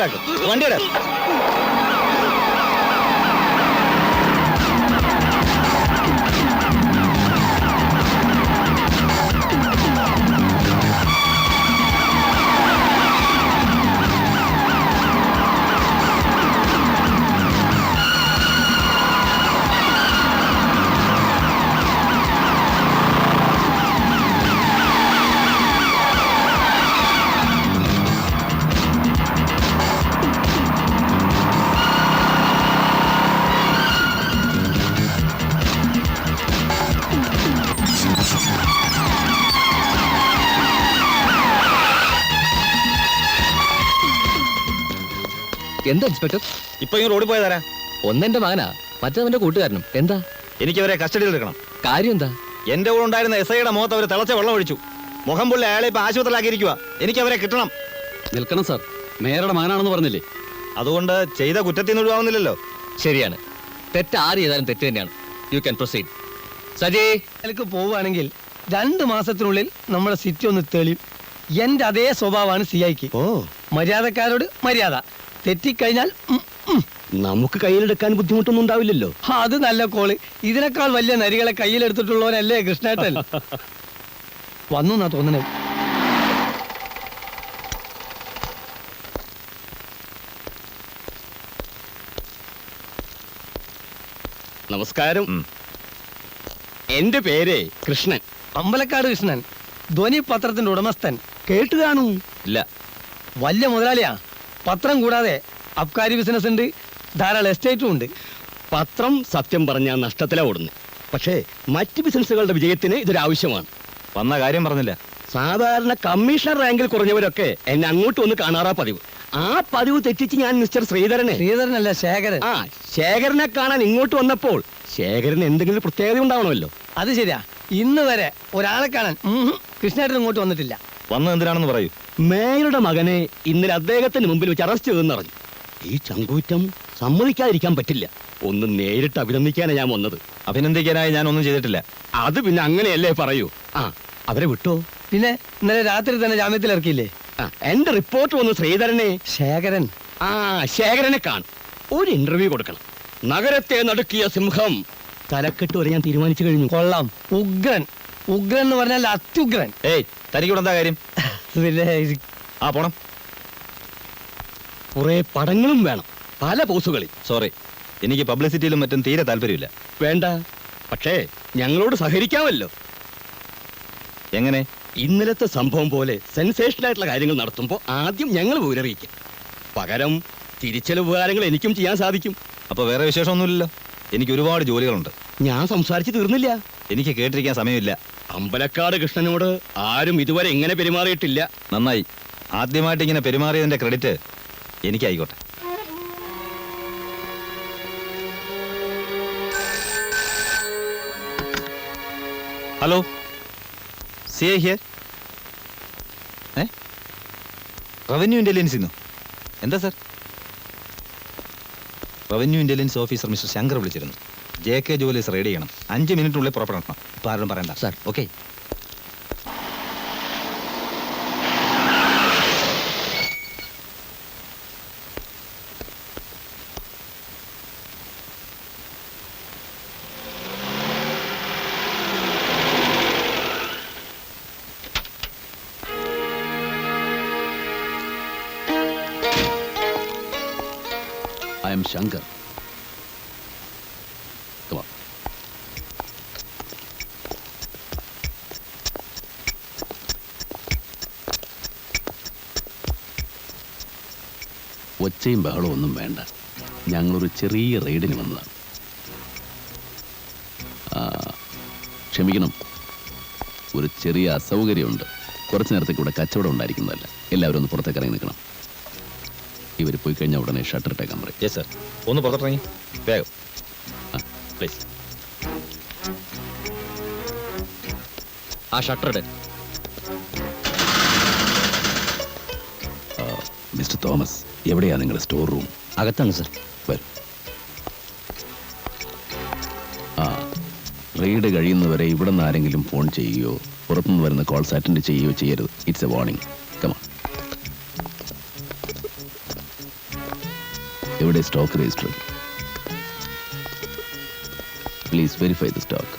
മനസ്സിലാക്കും. വണ്ടിയുടെ എന്താ ഇൻസ്പെക്ടർ? ഇപ്പൊ ഈ റോഡിൽ പോയതാരാ? ഒന്നെന്റെ മകനാ, മറ്റവന്റെ കൂട്ടുകാരനും. എന്താ? എനിക്ക് അവരെ കസ്റ്റഡിയിൽ എടുക്കണം. കാര്യം എന്താ? എന്റെ കൂടെ ഉണ്ടായിരുന്ന SI-യുടെ മുഖത്ത് അവർ തിളച്ച വെള്ളം ഒഴിച്ചു. മുഖം പുള്ളി അയാളെ ഇപ്പൊ ആശുപത്രിയിലാക്കിയിരിക്കുക. എനിക്ക് അവരെ കിട്ടണം. നിൽക്കണം സാർ, മേയറുടെ മകനാണെന്ന് പറഞ്ഞില്ലേ? അതുകൊണ്ട് ചെയ്ത കുറ്റത്തിൽ നിന്ന് ഒഴിവാകുന്നില്ലല്ലോ. ശരിയാണ്, തെറ്റ് ആര് ചെയ്താലും തെറ്റ് തന്നെയാണ്. You can proceed. സജി എനിക്ക് പോവുകയാണെങ്കിൽ 2 മാസത്തിനുള്ളിൽ നമ്മുടെ സിറ്റി ഒന്ന് തെളിയും. എന്റെ അതേ സ്വഭാവമാണ് CIക്ക്. മര്യാദക്കാരോട് മര്യാദ, തെറ്റിക്കഴിഞ്ഞാൽ നമുക്ക് കയ്യിലെടുക്കാൻ ബുദ്ധിമുട്ടൊന്നും ഉണ്ടാവില്ലല്ലോ. അത് നല്ല കോള്. ഇതിനേക്കാൾ വലിയ നരികളെ കയ്യിലെടുത്തിട്ടുള്ളവനല്ലേ കൃഷ്ണേട്ടൻ. വന്നു എന്നാ തോന്നണേ. നമസ്കാരം. എന്റെ പേര് കൃഷ്ണൻ, അമ്പലക്കാട് കൃഷ്ണൻ, ധ്വനി പത്രത്തിന്റെ ഉടമസ്ഥൻ. കേട്ട് കാണൂ? ഇല്ല. വലിയ മുതലാളിയാ. പത്രം കൂടാതെ അബ്കാരി ബിസിനസ് ഉണ്ട്, ധാരാളം എസ്റ്റേറ്റും ഉണ്ട്. പത്രം സത്യം പറഞ്ഞാൽ നഷ്ടത്തിലാ ഓടുന്നു. പക്ഷേ മറ്റ് ബിസിനസ്സുകളുടെ വിജയത്തിന് ഇതൊരാവശ്യമാണ്. വന്ന കാര്യം പറഞ്ഞില്ല. സാധാരണ കമ്മീഷണർ റാങ്കിൽ കുറഞ്ഞവരൊക്കെ എന്നെ അങ്ങോട്ട് വന്ന് കാണാറാ പതിവ്. ആ പതിവ് തെറ്റിച്ച് ഞാൻ മിസ്റ്റർ ശ്രീധരനല്ല ശേഖരൻ. ശേഖരനെ കാണാൻ ഇങ്ങോട്ട് വന്നപ്പോൾ ശേഖരന് എന്തെങ്കിലും പ്രത്യേകത ഉണ്ടാവണമല്ലോ. അത് ശരിയാ. ഇന്ന് വരെ ഒരാളെ കാണാൻ കൃഷ്ണേട്ടൻ ഇങ്ങോട്ട് വന്നിട്ടില്ല. വന്നത് എന്തിനാണെന്ന് പറയൂ. മേയറുടെ മകനെ ഇന്നലെ അദ്ദേഹത്തിന് മുമ്പിൽ വെച്ച് അറസ്റ്റ് ചെയ്തെന്നറിഞ്ഞു. ഈ ചങ്കൂറ്റം സമ്മതിക്കാതിരിക്കാൻ പറ്റില്ല. ഒന്ന് നേരിട്ട് അഭിനന്ദിക്കാനാണ് ഞാൻ വന്നത്. അഭിനന്ദിക്കാനായി ഞാൻ ഒന്നും ചെയ്തിട്ടില്ല. അത് പിന്നെ അങ്ങനെയല്ലേ പറയൂ. അവരെ വിട്ടോ? പിന്നെ ഇന്നലെ രാത്രി തന്നെ ജാമ്യത്തിൽ ഇറക്കിയില്ലേ? എന്റെ റിപ്പോർട്ട് വന്നു ശ്രീധരനെ. ശേഖരൻ? ശേഖരനെ കാണും. ഒരു ഇന്റർവ്യൂ കൊടുക്കണം. നഗരത്തെ നടുക്കിയ സിംഹം. തലക്കെട്ട് വരെ ഞാൻ തീരുമാനിച്ചു കഴിഞ്ഞു. കൊള്ളാം. ഉഗ്രൻ. ഉഗ്രൻ എന്ന് പറഞ്ഞാൽ അത്യുഗ്രൻ. തനിക്കൂടെ എന്താ കാര്യം? പോണം. കുറെ പടങ്ങളും വേണം, പല പോസുകളിൽ. സോറി, എനിക്ക് പബ്ലിസിറ്റിയിലും മറ്റും തീരെ താല്പര്യമില്ല. വേണ്ട, പക്ഷേ ഞങ്ങളോട് സഹകരിക്കാമല്ലോ. എങ്ങനെ? ഇന്നലത്തെ സംഭവം പോലെ സെൻസേഷണൽ ആയിട്ടുള്ള കാര്യങ്ങൾ നടത്തുമ്പോൾ ആദ്യം ഞങ്ങൾ വിവരറിയിക്കും. പകരം തിരിച്ചൽ ഉപകാരങ്ങൾ എനിക്കും ചെയ്യാൻ സാധിക്കും. അപ്പൊ വേറെ വിശേഷമൊന്നുമില്ലല്ലോ. എനിക്ക് ഒരുപാട് ജോലികളുണ്ട്. ഞാൻ സംസാരിച്ചു തീർന്നില്ല. എനിക്ക് കേട്ടിരിക്കാൻ സമയമില്ല. അമ്പലക്കാട് കൃഷ്ണനോട് ആരും ഇതുവരെ ഇങ്ങനെ പെരുമാറിയിട്ടില്ല. നന്നായി. ആദ്യമായിട്ട് ഇങ്ങനെ പെരുമാറിയതിന്റെ ക്രെഡിറ്റ് എനിക്കായിക്കോട്ടെ. Hello, CI here. Revenue intelligence ഇന്നോ? എന്താ sir? Revenue intelligence officer mister Shankar വിളിച്ചിരുന്നു. JK ജോലീസ് റെഡി ചെയ്യണം. 5 മിനിറ്റിനുള്ളിൽ പുറപ്പെടണം. ഇപ്പം ആരും പറയണ്ട sir. Okay. I am Shankar. Come on. ഒച്ചയും ബഹളവും ഒന്നും വേണ്ട. ഞങ്ങളൊരു ചെറിയ റെയ്ഡിന് വന്നതാണ്. ക്ഷമിക്കണം, ഒരു ചെറിയ അസൗകര്യമുണ്ട്. കുറച്ച് നേരത്തേക്ക് ഇവിടെ കച്ചവടം ഉണ്ടായിരിക്കുന്നതല്ല. എല്ലാവരും ഒന്ന് പുറത്തേക്ക് ഇറങ്ങി നിൽക്കണം. ഇവർ പോയി കഴിഞ്ഞാൽ ഉടനെ ഷട്ടർ ഇട്ടേക്കാൻ പറയും. Yes sir. ഒന്ന് പുറത്തിറങ്ങി വേഗം പ്ലീസ്. ആ ഷട്ടർ ഇട്. മിസ്റ്റർ തോമസ്, എവിടെയാണ് നിങ്ങളുടെ സ്റ്റോർ റൂം? അകത്താണ് സർ. വരും. റെയ്ഡ് കഴിയുന്നവരെ ഇവിടെ നിന്ന് ആരെങ്കിലും ഫോൺ ചെയ്യുകയോ പുറത്തുനിന്ന് വരുന്ന കോൾസ് അറ്റൻഡ് ചെയ്യുകയോ ചെയ്യരുത്. It's a warning. കമാ. എവിടെ stock register? Please verify the stock.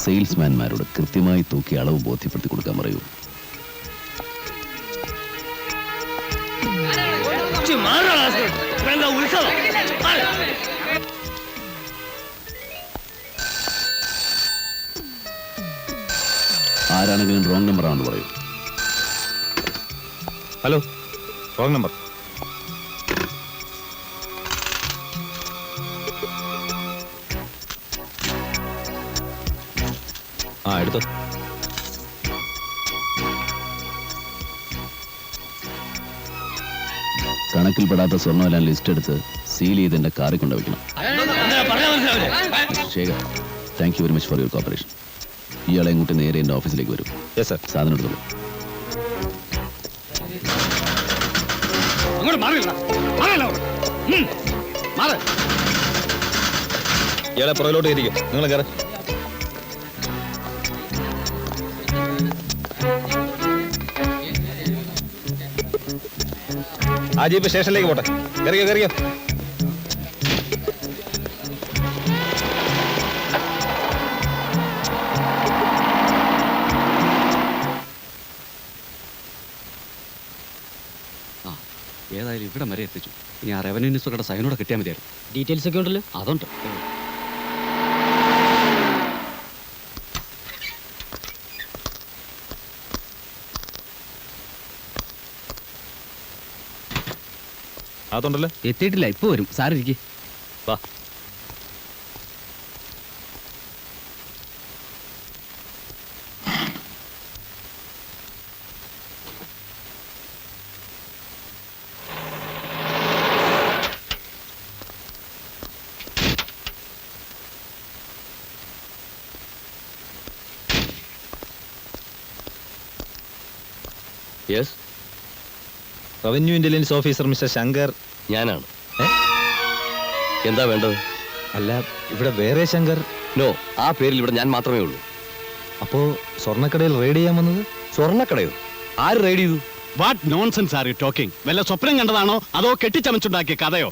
സെയിൽസ്മാൻമാരോട് കൃത്യമായി തൂക്കി അളവ് ബോധ്യപ്പെടുത്തി കൊടുക്കാൻ പറയൂ. ആരാണെങ്കിലും റോങ് നമ്പർ ആണെന്ന് പറയൂ. Hello, wrong number. ആ, എടുത്തോ. കണക്കിൽപ്പെടാത്ത സ്വർണ്ണമെല്ലാം ലിസ്റ്റ് എടുത്ത് സീൽ ചെയ്ത് എന്റെ കാറിൽ കൊണ്ടുവയ്ക്കണം. Sekhar, thank you very much for your cooperation. ഇയാളെ ഇങ്ങോട്ട് നേരെ എൻ്റെ ഓഫീസിലേക്ക് വരും. Yes sir. സാധനം എടുത്തോളൂ. ഇയാളെ പുറകിലോട്ട് ഇരിക്കും. നിങ്ങൾ കയറി. ആ ജീപ്പ് സ്റ്റേഷനിലേക്ക് പോട്ടെ. കയറിയോ കയറിയോ. ഏതായാലും ഇവിടെ വരെ എത്തിച്ചു. ഇനി ആ റവന്യൂ മിനിസ്റ്ററുടെ സൈനോടെ കിട്ടിയാൽ മതിയായിരുന്നു. ഡീറ്റെയിൽസ് ഒക്കെ ഉണ്ടല്ലോ. അതുണ്ട്. അതുണ്ടല്ലോ. എത്തിയിട്ടില്ല, ഇപ്പൊ വരും. സാറിരിക്കേ. വാ. Yes, revenue intelligence officer mister Shankar. ഞാനാണ്. എന്താ വേണ്ടത്? അല്ല, ഇവിടെ വേറെ ശങ്കർ. നോ, ആ പേരിൽ ഇവിടെ ഞാൻ മാത്രമേ ഉള്ളൂ. അപ്പോ സ്വർണ്ണക്കടയിൽ റെയ്ഡ് ചെയ്യാൻ വന്നത്? സ്വർണ്ണക്കടയോ? ആര് റെയ്ഡ് ചെയ്തു? What nonsense are you talking? വല്ല സ്വപ്നം കണ്ടതാണോ അതോ കെട്ടിച്ചമച്ചുണ്ടാക്കിയ കഥയോ?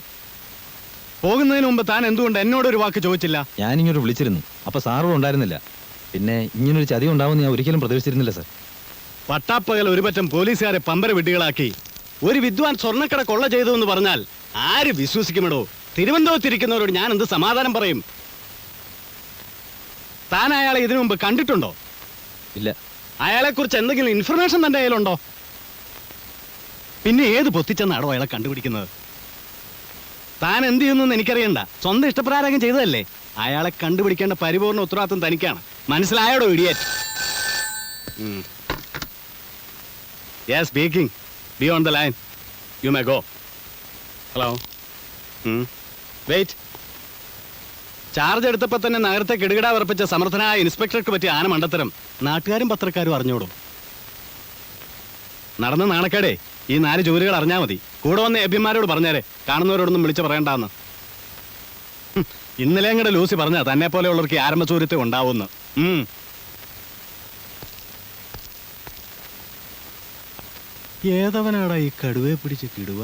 പോകുന്നതിന് മുമ്പ് താൻ എന്തുകൊണ്ട് എന്നോടൊരു വാക്ക് ചോദിച്ചില്ല? ഞാനിങ്ങോട്ട് വിളിച്ചിരുന്നു. അപ്പൊ സാറും ഉണ്ടായിരുന്നില്ല. പിന്നെ ഇങ്ങനൊരു ചതി ഉണ്ടാവുമെന്ന് ഞാൻ ഒരിക്കലും പ്രതീക്ഷിച്ചിരുന്നില്ല സർ. പട്ടാപ്പകൽ ഒരു പറ്റം പോലീസുകാരെ പമ്പര വിഡ്ഢികളാക്കി ഒരു വിദ്വാൻ സ്വർണ്ണക്കട കൊള്ള ചെയ്തു എന്ന് പറഞ്ഞാൽ ആര് വിശ്വസിക്കുമെടോ? തിരുവനന്തപുരത്തിരിക്കുന്നവരോട് ഞാൻ എന്ത് സമാധാനം പറയും? താൻ അയാളെ ഇതിനു മുമ്പ് കണ്ടിട്ടുണ്ടോ? ഇല്ല. അയാളെ കുറിച്ച് എന്തെങ്കിലും ഇൻഫർമേഷൻ തന്റെ കയ്യിലുണ്ടോ? പിന്നെ ഏത് പൊത്തിച്ചെന്നാടോ അയാളെ കണ്ടുപിടിക്കുന്നത്? താൻ എന്ത് ചെയ്യുന്നു എനിക്കറിയണ്ട. സ്വന്തം ഇഷ്ടപ്രകാരം ചെയ്തതല്ലേ. അയാളെ കണ്ടുപിടിക്കേണ്ട പരിപൂർണ്ണ ഉത്തരവാദിത്വം തനിക്കാണ്. മനസ്സിലായോടോ idiot? Yes, speaking. Be on the line. You may go. Hello. Wait. Charge എടുത്തപ്പോൾ തന്നെ നഗരത്തെ കിടുകിടാ ഉറപ്പിച്ച സമർത്ഥനായ ഇൻസ്പെക്ടർക്ക് പറ്റിയ ആന മണ്ടത്തരം നാട്ടുകാരും പത്രക്കാരും അറിഞ്ഞോടും. നടന്ന നാണക്കേടേ ഈ 4 ജോലികൾ അറിഞ്ഞാൽ മതി. കൂടെ വന്ന എബിമാരോട് പറഞ്ഞേരെ, കാണുന്നവരോടൊന്നും വിളിച്ച് പറയണ്ടെന്ന്. ഇന്നലെ അങ്ങടെ ലൂസി പറഞ്ഞ തന്നെ പോലെയുള്ളവർക്ക് ആരംഭസൂര്യത്തെ ഉണ്ടാവുമെന്ന്. ഏതവനാടാ ഈ കടുവയെ പിടിച്ച് കിടുക?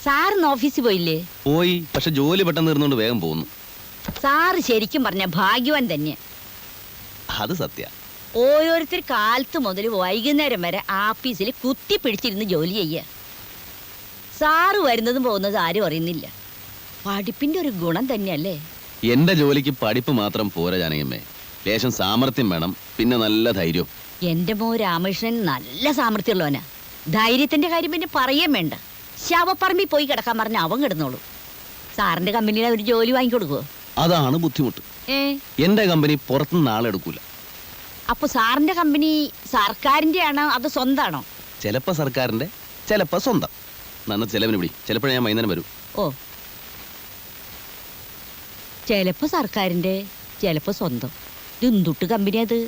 സാറിന്ന് ഓഫീസിൽ പോയില്ലേ? പോയി, പക്ഷെ ജോലി പെട്ടെന്ന് തീർന്നുകൊണ്ട് വേഗം പോകുന്നു. സാറ് ശരിക്കും പറഞ്ഞ ഭാഗ്യവാൻ തന്നെ. അത് സത്യ. ഓരോരുത്തർ കാലത്ത് മുതൽ വൈകുന്നേരം വരെ ആഫീസിൽ കുത്തി പിടിച്ചിരുന്ന് ജോലി ചെയ്യുക. സാറ് വരുന്നതും പോകുന്നതും ആരും അറിയുന്നില്ല. പഠിപ്പിന്റെ ഒരു ഗുണം തന്നെയല്ലേ? എന്റെ ജോലിക്ക് പഠിപ്പ് മാത്രം പോരാ ജാനകിയമ്മേ. ലേശം സാമർത്ഥ്യം വേണം, പിന്നെ നല്ല ധൈര്യം. എന്റെ മോ രാമകൃഷ്ണൻ നല്ല സാമർത്ഥ്യമുള്ളവനാ. ധൈര്യത്തിന്റെ കാര്യം പിന്നെ പറയാൻ വേണ്ട. ശവപ്പറമ്പിൽ പോയി കിടക്കാൻ പറഞ്ഞ അവൻ കിടന്നോളൂ. സാറിന്റെ കമ്പനിയിൽ അവർ ജോലി വാങ്ങിക്കൊടുക്കുവോ? അതാണ് ബുദ്ധിമുട്ട്. ഏ എന്റെ കമ്പനി പുറത്തുനിന്ന് ആളെടുക്കൂല. അപ്പൊ സാറിന്റെ കമ്പനി സർക്കാരിന്റെ ആണോ അതോ സ്വന്താണോ? ചിലപ്പോ സർക്കാരിന്റെ, ചിലപ്പോ സ്വന്തം. നന്ന ചെലവിന് പിടി. ചിലപ്പോഴേ ഞാൻ വൈകുന്നേരം വരും. ഓ, ചിലപ്പോ സർക്കാരിന്റെ ചിലപ്പോ സ്വന്തം. എന്തുട്ട് കമ്പനി അത്?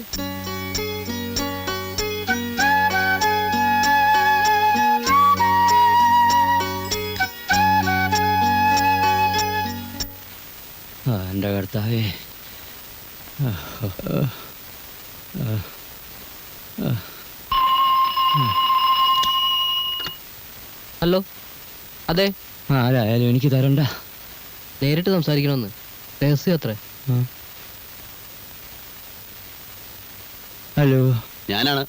എന്റെ കർത്താവേ. ഹലോ, അതെ. ആരായാലും എനിക്ക് തരണ്ട. നേരിട്ട് സംസാരിക്കണമെന്ന്. രഹസ്യം അത്ര. ഹലോ, ഞാനാണ്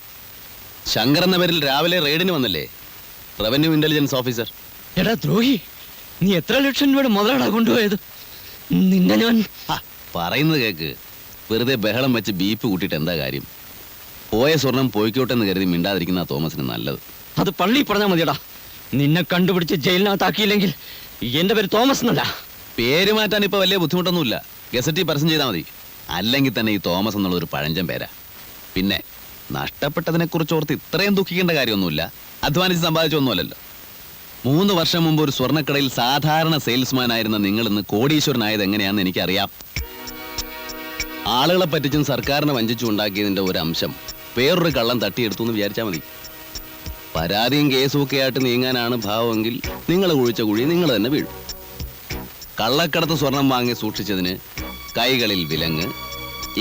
ശങ്കർ എന്ന പേരിൽ രാവിലെ റെയ്ഡിന് വന്നില്ലേ, റവന്യൂ ഇന്റലിജൻസ് ഓഫീസർ. എടാ ദ്രോഹി, നീ എത്ര ലക്ഷം രൂപയുടെ മുതലാടാ കൊണ്ടുപോയത്? നിന്നെ ഞാൻ പറയുന്നത് കേക്ക്. വെറുതെ ബഹളം വെച്ച് ബീപ്പ് കൂട്ടിയിട്ട് എന്താ കാര്യം? പോയ സ്വർണം പോയിക്കോട്ടെ എന്ന് കരുതി മിണ്ടാതിരിക്കുന്ന തോമസിന് നല്ലത്. അത് പള്ളി പറഞ്ഞാൽ മതിയടാ. നിന്നെ കണ്ടുപിടിച്ച് ജയിലിനകത്താക്കിയില്ലെങ്കിൽ എന്റെ പേര് തോമസ് എന്നല്ല. പേര് മാറ്റാൻ ഇപ്പൊ വലിയ ബുദ്ധിമുട്ടൊന്നുമില്ല. ഗസറ്റി പരസ്യം ചെയ്താൽ മതി. അല്ലെങ്കിൽ തന്നെ ഈ തോമസ് എന്നുള്ള ഒരു പഴഞ്ചൻ പേരാ. പിന്നെ നഷ്ടപ്പെട്ടതിനെ കുറിച്ച് ഓർത്ത് ഇത്രയും ദുഃഖിക്കേണ്ട കാര്യമൊന്നുമില്ല. അധ്വാനിച്ച് സമ്പാദിച്ചൊന്നുമല്ലല്ലോ. 3 വർഷം മുമ്പ് ഒരു സ്വർണ്ണക്കടയിൽ സാധാരണ സെയിൽസ്മാൻ ആയിരുന്ന നിങ്ങൾ ഇന്ന് കോടീശ്വരനായത് എങ്ങനെയാണെന്ന് എനിക്കറിയാം. ആളുകളെ പറ്റിച്ചും സർക്കാരിനെ വഞ്ചിച്ചും ഉണ്ടാക്കിയതിന്റെ ഒരു അംശം വേറൊരു കള്ളം തട്ടിയെടുത്തു എന്ന് വിചാരിച്ചാൽ മതി. പരാതിയും കേസും ഒക്കെ ആയിട്ട് നീങ്ങാനാണ് ഭാവമെങ്കിൽ നിങ്ങൾ കുഴിച്ച കുഴി നിങ്ങൾ തന്നെ വീഴും. കള്ളക്കടത്ത് സ്വർണം വാങ്ങി സൂക്ഷിച്ചതിന് കൈകളിൽ വിലങ്ങ്,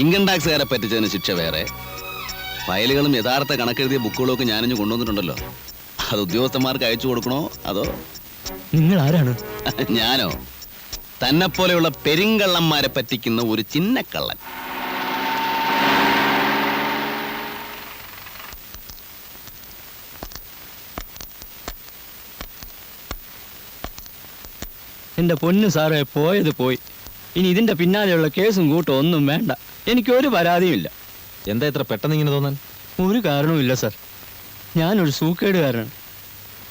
ഇൻകം ടാക്സുകാരെ പറ്റിച്ചതിന് ശിക്ഷ വേറെ. ഫയലുകളും യഥാർത്ഥ കണക്കെഴുതിയ ബുക്കുകളും ഒക്കെ ഞാനിഞ്ഞ് കൊണ്ടുവന്നിട്ടുണ്ടല്ലോ. അത് ഉദ്യോഗസ്ഥന്മാർക്ക് അയച്ചു കൊടുക്കണോ അതോ? നിങ്ങൾ ആരാണ്? ഞാനോ? തന്നെ പോലെയുള്ള പെരിങ്കള്ളന്മാരെ പറ്റിക്കുന്ന ഒരു ചിന്നക്കള്ളൻ. എന്റെ പൊന്നു സാറേ, പോയത് പോയി. ഇനി ഇതിന്റെ പിന്നാലെയുള്ള കേസും കൂട്ടും ഒന്നും വേണ്ട. എനിക്കൊരു പരാതിയുമില്ല. എന്താ ഇത്ര പെട്ടെന്ന് ഇങ്ങനെ തോന്നാൻ? ഒരു കാരണവുമില്ല സാർ. ഞാനൊരു സൂക്കേടുകാരനാണ്.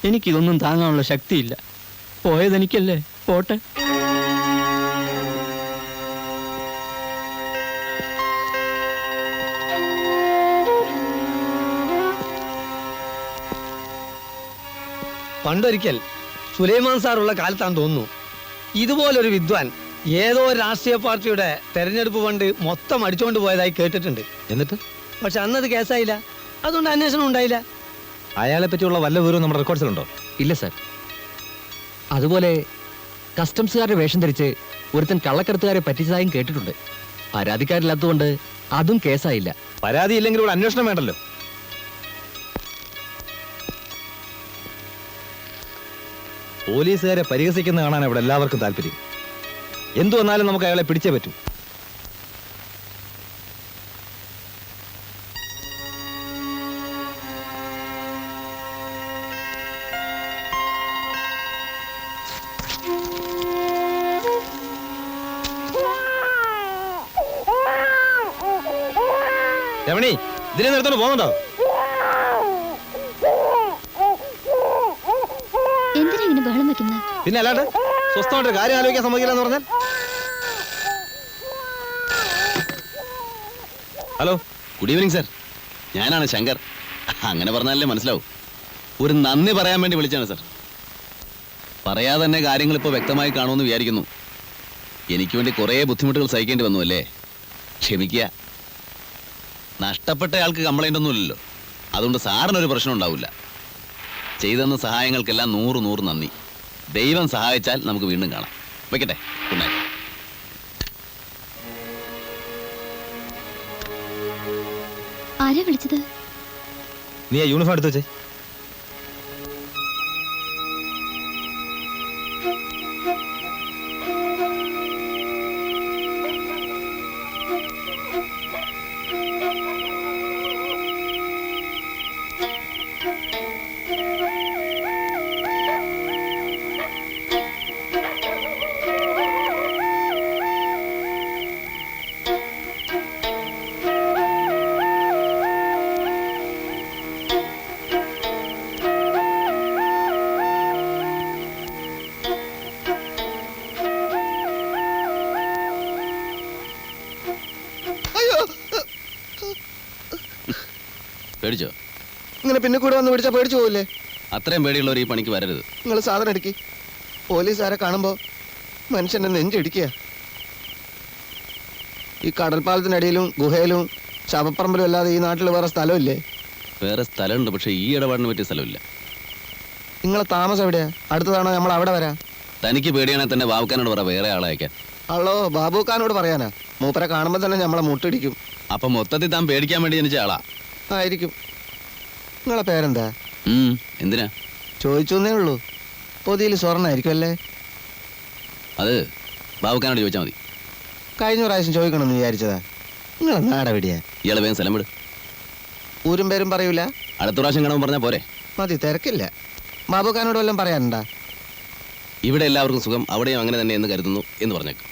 എനിക്കിതൊന്നും താങ്ങാനുള്ള ശക്തിയില്ല. പോയതെനിക്കല്ലേ, പോട്ടെ. പണ്ടൊരിക്കൽ സുലൈമാൻ സാറുള്ള കാലത്താന്ന് തോന്നുന്നു, ഇതുപോലൊരു വിദ്വാൻ ഏതോ രാഷ്ട്രീയ പാർട്ടിയുടെ തെരഞ്ഞെടുപ്പ് ഫണ്ട് മൊത്തം അടിച്ചുകൊണ്ട് പോയതായി കേട്ടിട്ടുണ്ട്. എന്നിട്ട് പക്ഷെ അന്നത് കേസായില്ല. അതുകൊണ്ട് അന്വേഷണം ഉണ്ടായില്ല. അയാളെ പറ്റിയുള്ള വല്ല വിവരവും നമ്മുടെ റെക്കോർഡ്സിലുണ്ടോ? ഇല്ല സാർ. അതുപോലെ കസ്റ്റംസുകാരുടെ വേഷം ധരിച്ച് ഒരുത്തൻ കള്ളക്കടത്തുകാരെ പറ്റിച്ചതായും കേട്ടിട്ടുണ്ട്. പരാതിക്കാരില്ലാത്തതുകൊണ്ട് അതും കേസായില്ല. പരാതി ഇല്ലെങ്കിൽ ഇവിടെ അന്വേഷണം വേണ്ടല്ലോ. പോലീസുകാരെ പരിഹസിക്കുന്ന കാണാൻ ഇവിടെ എല്ലാവർക്കും താല്പര്യം. എന്തു വന്നാലും നമുക്ക് അയാളെ പിടിച്ചേ പറ്റൂ. രമണി, ഇതിനെ നിർത്തോണ്ട് പോകുന്നുണ്ടോ? എന്തിനാ ഇങ്ങനെ ബഹളം വെക്കുന്നത്? പിന്നെ അല്ലാണ്ട് സ്വസ്ഥമായിട്ട് കാര്യം ആലോചിക്കാൻ സമ്മതിക്കില്ല എന്ന് പറഞ്ഞാൽ? Hello, good evening sir. ഞാനാണ് ശങ്കർ. അങ്ങനെ പറഞ്ഞാലേ മനസ്സിലാവും. ഒരു നന്ദി പറയാൻ വേണ്ടി വിളിച്ചാണ് സർ. പറയാതെ തന്നെ കാര്യങ്ങൾ ഇപ്പോൾ വ്യക്തമായി കാണുമെന്ന് വിചാരിക്കുന്നു. എനിക്ക് വേണ്ടി കുറേ ബുദ്ധിമുട്ടുകൾ സഹിക്കേണ്ടി വന്നു അല്ലേ? ക്ഷമിക്കുക. നഷ്ടപ്പെട്ടയാൾക്ക് കംപ്ലൈൻ്റ് ഒന്നുമില്ലല്ലോ. അതുകൊണ്ട് സാറിനൊരു പ്രശ്നം ഉണ്ടാവില്ല. ചെയ്തെന്ന സഹായങ്ങൾക്കെല്ലാം 100 നന്ദി. ദൈവം സഹായിച്ചാൽ നമുക്ക് വീണ്ടും കാണാം. വെക്കട്ടെ. Good night. ആരാ വിളിച്ചത്? നീ ആ യൂണിഫോം എടുത്ത് വെച്ചേ. പേടിച്ചോ? ഇങ്ങനെ പിന്നെ കൂടെ വന്ന് പിടിച്ചാൽ പേടിച്ചു പോകില്ലേ? അത്രയും പേടിയുള്ളവർ ഈ പണിക്ക് വരരുത്. നിങ്ങൾ സാധനം എടുക്കി. പോലീസുകാരെ കാണുമ്പോൾ മനുഷ്യൻ്റെ നെഞ്ചിടിക്കുക. ഈ കടൽപ്പാലത്തിനടിയിലും ഗുഹയിലും ശവപ്പറമ്പിലും അല്ലാതെ ഈ നാട്ടിൽ വേറെ സ്ഥലമില്ലേ? വേറെ സ്ഥലമുണ്ട്, പക്ഷെ ഈ ഇടപാടിന് പറ്റിയ സ്ഥലമില്ല. നിങ്ങളെ താമസം എവിടെയാ? അടുത്തതാണോ നമ്മൾ അവിടെ വരാം? തനിക്ക് പേടിയാണെങ്കിൽ തന്നെ ബാബുക്കാനോട് പറ വേറെ ആളെ അയക്കാൻ. അള്ളോ, ബാബുക്കാനോട് പറയാനാ? മൂപ്പരെ കാണുമ്പോൾ തന്നെ നമ്മളെ മുട്ടിടിക്കും. അപ്പൊ മൊത്തത്തിൽ താൻ പേടിക്കാൻ വേണ്ടി ജനിച്ച ആളാ ആയിരിക്കും. നിങ്ങളെ പേരെന്താ? എന്തിനാ ചോദിച്ചേ ഉള്ളൂ. പൊതിയിൽ സ്വർണ്ണായിരിക്കും അല്ലേ? അത് ബാബുക്കാനോട് ചോദിച്ചാൽ മതി. കഴിഞ്ഞ പ്രാവശ്യം ചോദിക്കണമെന്ന് വിചാരിച്ചതാ. നിങ്ങളെ നാടെവിടെയാ? ഇയാളെ വേഗം സ്ഥലം വിട്. ഊരും പേരും പറയൂല? അടുത്ത പ്രാവശ്യം കാണുമ്പോൾ പറഞ്ഞാൽ പോരെ? മതി, തിരക്കില്ല. ബാബുക്കാനോട് വല്ലതും പറയാനുണ്ടാ? ഇവിടെ എല്ലാവർക്കും സുഖം, അവിടെയും അങ്ങനെ തന്നെ എന്ന് കരുതുന്നു എന്ന് പറഞ്ഞേക്കും.